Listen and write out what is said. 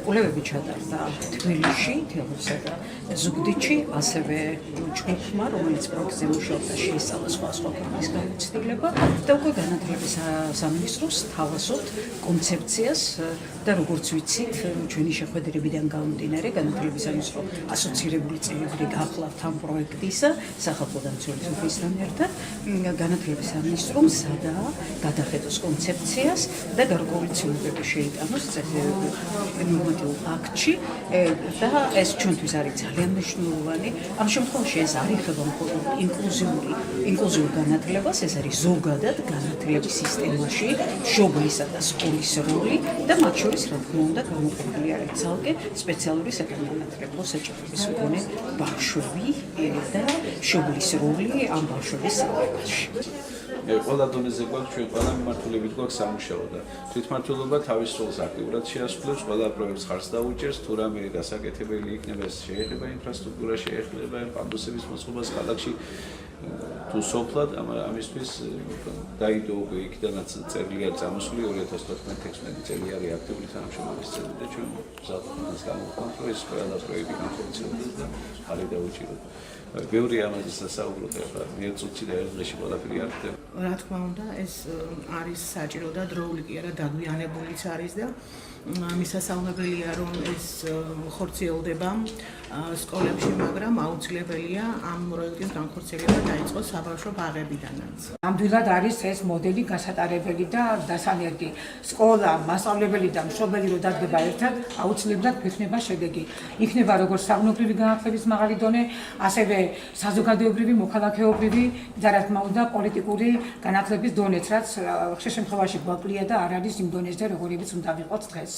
კვლევები ჩატარდა თბილისში, თელავსა და ზუგდიდში, ასევე ჯგუფმა, რომელიც პროექტზე მუშაობდა, შეისწავლა სხვა ქვეყნის გამოცდილება და უკვე განათლების სამინისტროს თავაზობთ კონცეფციას და როგორც ვიცით, ჩვენი შეხვედრებიდან გამომდინარე, განათლების სამინისტრო ასოცირებული წევრი გახლავთ ამ პროექტისა, სახალხო დამცველის ოფისთან ერთად, განათლების სამინისტრომ სადაა გადახედოს კონცეფციას და გარკვეული ცვლილებები შეიტანოს ნორმატიულ აქტში და ეს ჩვენთვის არის ძალიან მნიშვნელოვანი. ამ შემთხვევაში ეს არ ეხება მხოლოდ ინკლუზიურ განათლებას, ეს არის ზოგადად განათლების სისტემაში მშობლისა და სკოლის როლი და მათ შორის რა თქმა უნდა გამოყოფილი არის ცალკე სპეციალური საგანმანათლებლო საჭიროების მქონე ბავშვები და მშობლის როლი ამ ბავშვების საქმეში. ყველა დონეზე გვაქვს ჩვენ ყველა მიმართულებით გვაქვს სამუშაო და თვითმმართველობა თავის როლს აქტიურად შეასრულებს, ყველა პროექტს ხარს დაუჭერს, თუ რამე გასაკეთებელი იქნება, შეეხება ინფრასტრუქტურა, შეეხება პანდუსების მოწყობას ქალაქში თუ სოფლად, ამისთვის დაიდო უკვე იქიდანაც წერილი არის წამოსული 2014-16 წელი არის აქტიური თანამშრომლობის წელი და ჩვენ ზოგადად გამოვხმართ, რომ ეს ყველა პროექტი განხორციელდეს და ხარი დაუჭიროთ. ბევრი ამაზე სასაუბროთ ახლა ერთ წუთში და ერთ დღეში ყველაფერი არ ხდება. რა თქმა უნდა, ეს არის საჭირო და დროული კი არა, დაგვიანებულიც არის და მისასალმებელია, რომ ეს ხორციელდება სკოლებში, მაგრამ აუცილებელია ამ პროექტის განხორციელება დაიწყოს საბავშვო ბაღებიდანაც. ნამდვილად არის ეს მოდელი გასატარებელი და დასანერგი. სკოლა, მასწავლებელი და მშობელი რო დადგება ერთად, აუცილებლად გვექნება შედეგი. იქნება როგორც საგნობრივი განათლების მაღალი დონე, ასევე საზოგადოებრივი, მოქალაქეობრივი და რა თქმა უნდა პოლიტიკური განათლების დონეც, რაც ხშირ შემთხვევაში გვაკლია და არ არის იმ დონეზე, როგორიც უნდა ვიყოს დღეს.